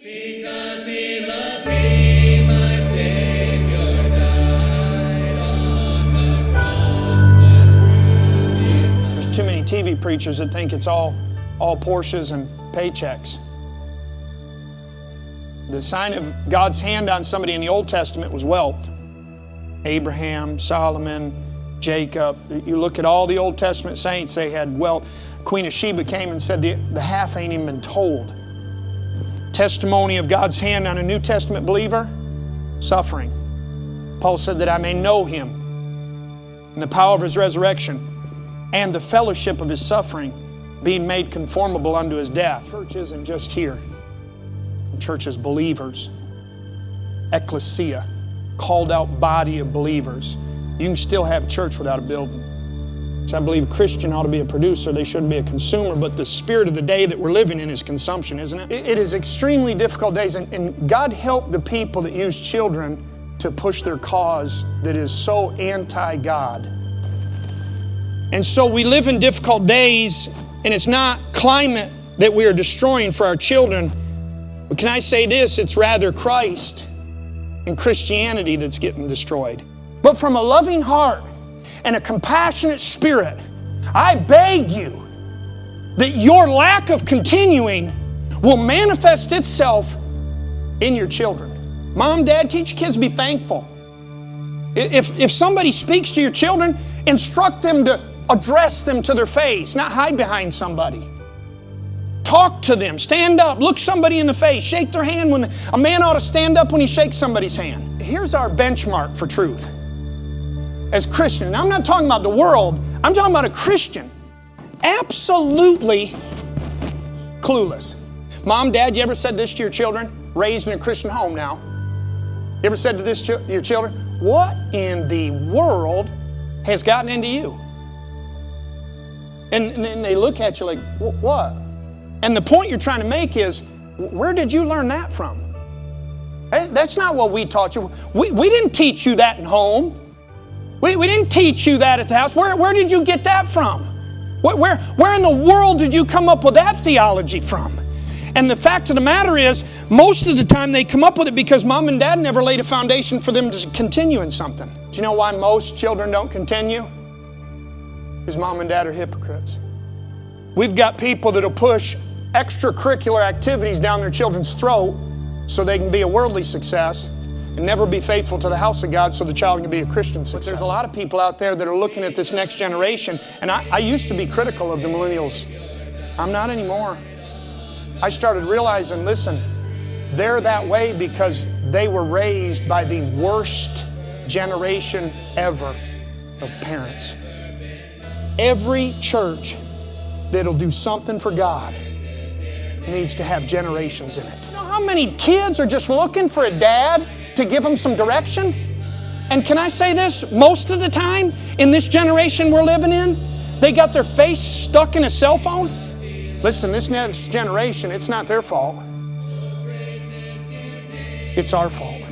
Because He loved me, my Savior died on the cross, was crucified. There's too many TV preachers that think it's all Porsches and paychecks. The sign of God's hand on somebody in the Old Testament was wealth. Abraham, Solomon, Jacob. You look at all the Old Testament saints, they had wealth. Queen of Sheba came and said the half ain't even been told. Testimony of God's hand on a New Testament believer, suffering. Paul said that I may know Him and the power of His resurrection and the fellowship of His suffering, being made conformable unto His death. Church isn't just here. The church is believers. Ecclesia, called out body of believers. You can still have a church without a building. So I believe a Christian ought to be a producer. They shouldn't be a consumer. But the spirit of the day that we're living in is consumption, isn't it? It is extremely difficult days. And God help the people that use children to push their cause that is so anti-God. And so we live in difficult days, and it's not climate that we are destroying for our children. But can I say this? It's rather Christ and Christianity that's getting destroyed. But from a loving heart and a compassionate spirit, I beg you that your lack of continuing will manifest itself in your children. Mom, Dad, teach your kids to be thankful. If somebody speaks to your children, instruct them to address them to their face, not hide behind somebody. Talk to them, stand up, look somebody in the face, shake their hand. When a man ought to stand up when he shakes somebody's hand. Here's our benchmark for truth. As Christians, and I'm not talking about the world, I'm talking about a Christian. Absolutely clueless. Mom, Dad, you ever said this to your children? Raised in a Christian home now. You ever said to this to your children, what in the world has gotten into you? And they look at you like, what? And the point you're trying to make is, where did you learn that from? That's not what we taught you. We didn't teach you that in home. We didn't teach you that at the house. Where did you get that from? Where in the world did you come up with that theology from? And the fact of the matter is, most of the time they come up with it because Mom and Dad never laid a foundation for them to continue in something. Do you know why most children don't continue? Because Mom and Dad are hypocrites. We've got people that'll push extracurricular activities down their children's throat so they can be a worldly success and never be faithful to the house of God so the child can be a Christian success. But there's a lot of people out there that are looking at this next generation, and I used to be critical of the millennials. I'm not anymore. I started realizing, listen, they're that way because they were raised by the worst generation ever of parents. Every church that'll do something for God needs to have generations in it. You know how many kids are just looking for a dad to give them some direction? And can I say this? Most of the time, in this generation we're living in, they got their face stuck in a cell phone. Listen, this next generation, it's not their fault. It's our fault.